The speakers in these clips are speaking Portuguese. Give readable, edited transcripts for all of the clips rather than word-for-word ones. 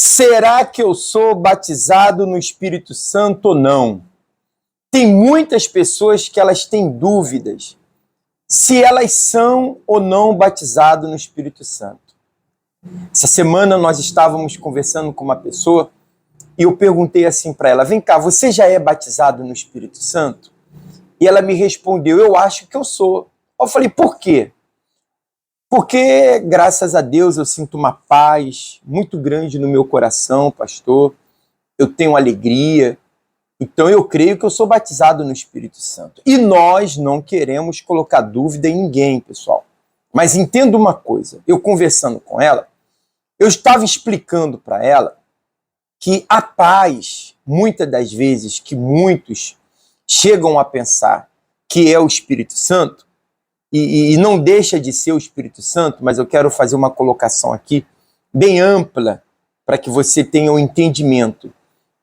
Será que eu sou batizado no Espírito Santo ou não? Tem muitas pessoas que elas têm dúvidas se elas são ou não batizadas no Espírito Santo. Essa semana nós estávamos conversando com uma pessoa e eu perguntei assim para ela: vem cá, você já é batizado no Espírito Santo? E ela me respondeu: eu acho que eu sou. Eu falei: por quê? Porque, graças a Deus, eu sinto uma paz muito grande no meu coração, pastor. Eu tenho alegria. Então, eu creio que eu sou batizado no Espírito Santo. E nós não queremos colocar dúvida em ninguém, pessoal. Mas entenda uma coisa. Eu conversando com ela, eu estava explicando para ela que a paz, muitas das vezes, que muitos chegam a pensar que é o Espírito Santo, e não deixa de ser o Espírito Santo, mas eu quero fazer uma colocação aqui bem ampla para que você tenha um entendimento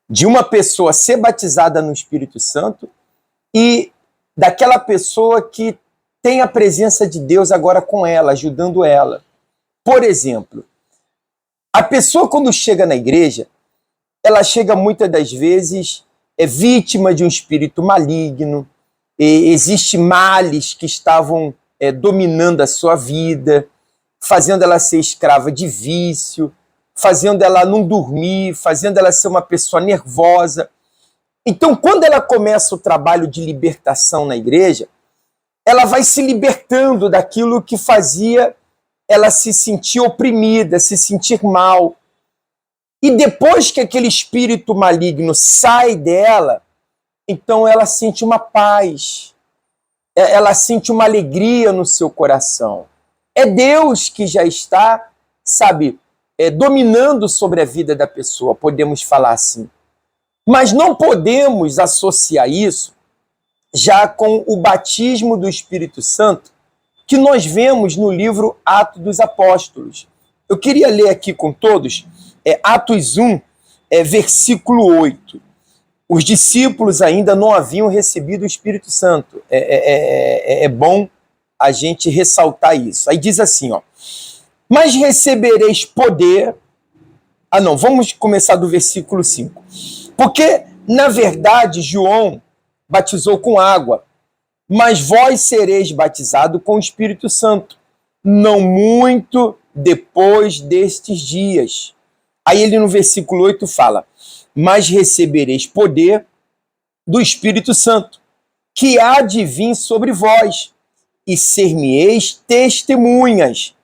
de uma pessoa ser batizada no Espírito Santo e daquela pessoa que tem a presença de Deus agora com ela, ajudando ela. Por exemplo, a pessoa quando chega na igreja, ela chega muitas das vezes vítima de um espírito maligno, existem males que estavam dominando a sua vida, fazendo ela ser escrava de vício, fazendo ela não dormir, fazendo ela ser uma pessoa nervosa. Então, quando ela começa o trabalho de libertação na igreja, ela vai se libertando daquilo que fazia ela se sentir oprimida, se sentir mal. E depois que aquele espírito maligno sai dela, então ela sente uma paz, ela sente uma alegria no seu coração. É Deus que já está, dominando sobre a vida da pessoa, podemos falar assim. Mas não podemos associar isso já com o batismo do Espírito Santo que nós vemos no livro Atos dos Apóstolos. Eu queria ler aqui com todos Atos 1, versículo 8. Os discípulos ainda não haviam recebido o Espírito Santo. É bom a gente ressaltar isso. Aí diz assim, ó: mas recebereis poder... vamos começar do versículo 5. Porque, na verdade, João batizou com água, mas vós sereis batizados com o Espírito Santo, não muito depois destes dias. Aí ele no versículo 8 fala: mas recebereis poder do Espírito Santo, que há de vir sobre vós, e ser-me-eis testemunhas,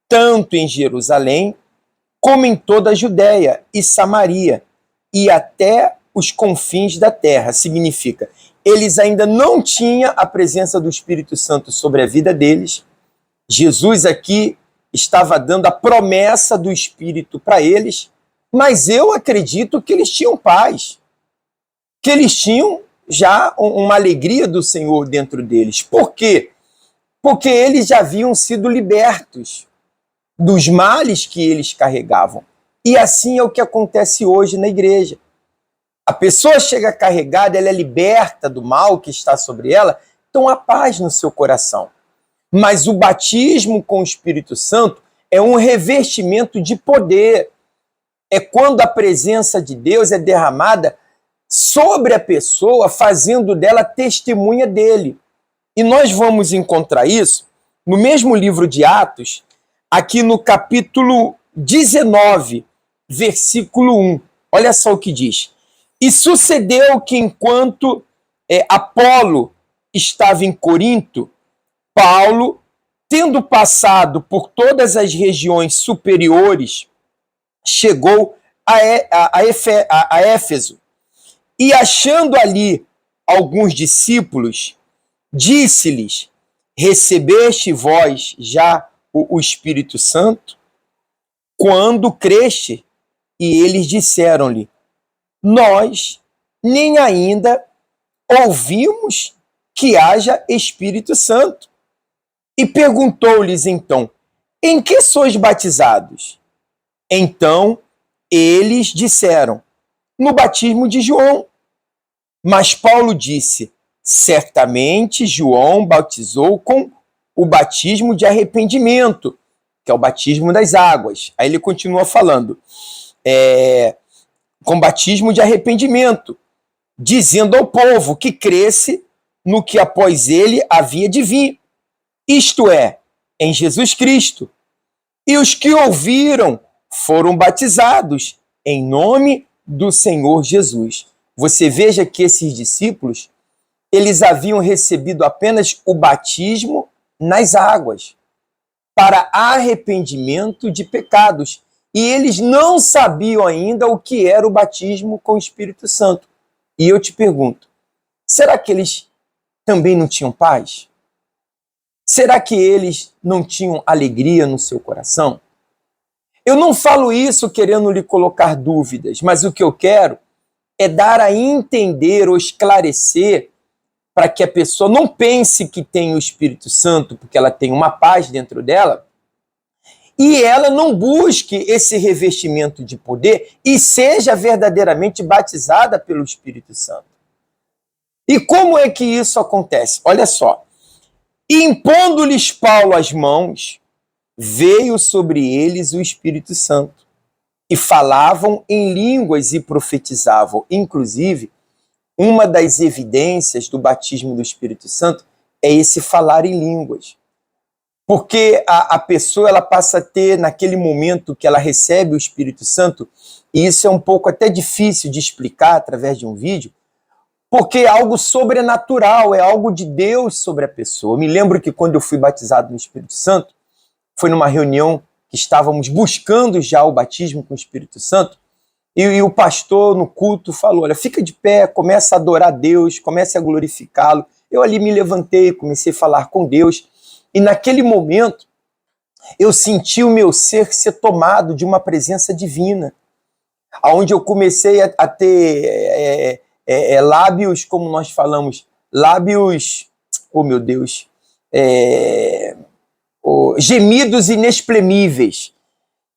tanto em Jerusalém, como em toda a Judéia e Samaria, e até os confins da terra. Significa, eles ainda não tinham a presença do Espírito Santo sobre a vida deles. Jesus aqui estava dando a promessa do Espírito para eles, mas eu acredito que eles tinham paz, que eles tinham já uma alegria do Senhor dentro deles. Por quê? Porque eles já haviam sido libertos dos males que eles carregavam. E assim é o que acontece hoje na igreja. A pessoa chega carregada, ela é liberta do mal que está sobre ela, então há paz no seu coração. Mas o batismo com o Espírito Santo é um revestimento de poder. É quando a presença de Deus é derramada sobre a pessoa, fazendo dela testemunha dele. E nós vamos encontrar isso no mesmo livro de Atos, aqui no capítulo 19, versículo 1. Olha só o que diz. E sucedeu que enquanto Apolo estava em Corinto, Paulo, tendo passado por todas as regiões superiores, chegou a Éfeso, e achando ali alguns discípulos, disse-lhes: recebeste vós já o Espírito Santo? Quando creste? E eles disseram-lhe: nós nem ainda ouvimos que haja Espírito Santo. E perguntou-lhes então: em que sois batizados? Então eles disseram: no batismo de João. Mas Paulo disse: certamente João batizou com o batismo de arrependimento, que é o batismo das águas. Aí ele continua falando: com batismo de arrependimento, dizendo ao povo que cresce no que após ele havia de vir, isto é, em Jesus Cristo. E os que ouviram foram batizados em nome do Senhor Jesus. Você veja que esses discípulos, eles haviam recebido apenas o batismo nas águas, para arrependimento de pecados. E eles não sabiam ainda o que era o batismo com o Espírito Santo. E eu te pergunto, será que eles também não tinham paz? Será que eles não tinham alegria no seu coração? Eu não falo isso querendo lhe colocar dúvidas, mas o que eu quero é dar a entender ou esclarecer para que a pessoa não pense que tem o Espírito Santo, porque ela tem uma paz dentro dela, e ela não busque esse revestimento de poder e seja verdadeiramente batizada pelo Espírito Santo. E como é que isso acontece? Olha só. Impondo-lhes Paulo as mãos, veio sobre eles o Espírito Santo, e falavam em línguas e profetizavam. Inclusive, uma das evidências do batismo do Espírito Santo é esse falar em línguas. Porque a pessoa ela passa a ter, naquele momento que ela recebe o Espírito Santo, e isso é um pouco até difícil de explicar através de um vídeo, porque é algo sobrenatural, é algo de Deus sobre a pessoa. Eu me lembro que quando eu fui batizado no Espírito Santo, foi numa reunião que estávamos buscando já o batismo com o Espírito Santo, e o pastor no culto falou, olha, fica de pé, começa a adorar Deus, comece a glorificá-lo. Eu ali me levantei, comecei a falar com Deus, e naquele momento eu senti o meu ser tomado de uma presença divina, onde eu comecei a ter lábios, como nós falamos, lábios, oh meu Deus, gemidos inexprimíveis.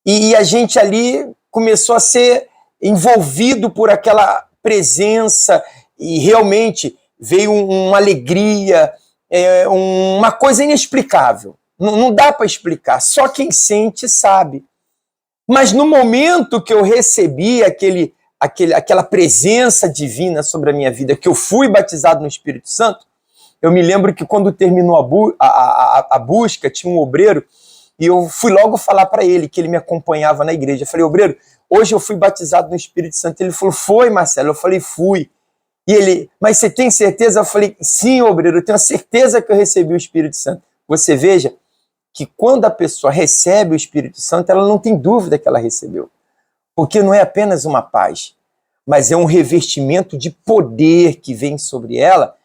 E a gente ali começou a ser envolvido por aquela presença e realmente veio uma alegria, uma coisa inexplicável. Não dá para explicar, só quem sente sabe. Mas no momento que eu recebi aquela presença divina sobre a minha vida, que eu fui batizado no Espírito Santo, eu me lembro que quando terminou a busca, tinha um obreiro, e eu fui logo falar para ele, que ele me acompanhava na igreja. Eu falei, obreiro, hoje eu fui batizado no Espírito Santo. Ele falou, foi, Marcelo? Eu falei, fui. E ele, mas você tem certeza? Eu falei, sim, obreiro, eu tenho a certeza que eu recebi o Espírito Santo. Você veja que quando a pessoa recebe o Espírito Santo, ela não tem dúvida que ela recebeu. Porque não é apenas uma paz, mas é um revestimento de poder que vem sobre ela,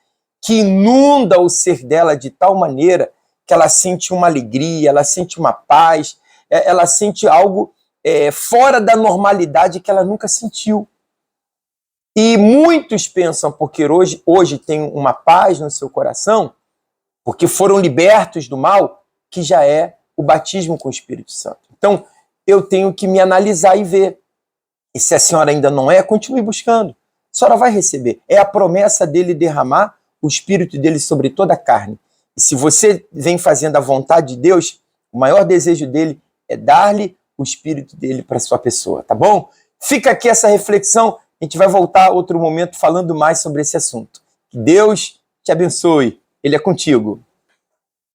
que inunda o ser dela de tal maneira que ela sente uma alegria, ela sente uma paz, ela sente algo fora da normalidade que ela nunca sentiu. E muitos pensam, porque hoje tem uma paz no seu coração, porque foram libertos do mal, que já é o batismo com o Espírito Santo. Então, eu tenho que me analisar e ver. E se a senhora ainda não é, continue buscando. A senhora vai receber. É a promessa dele derramar o Espírito dele sobre toda a carne. E se você vem fazendo a vontade de Deus, o maior desejo dele é dar-lhe o Espírito dele para a sua pessoa, tá bom? Fica aqui essa reflexão, a gente vai voltar a outro momento falando mais sobre esse assunto. Que Deus te abençoe, Ele é contigo.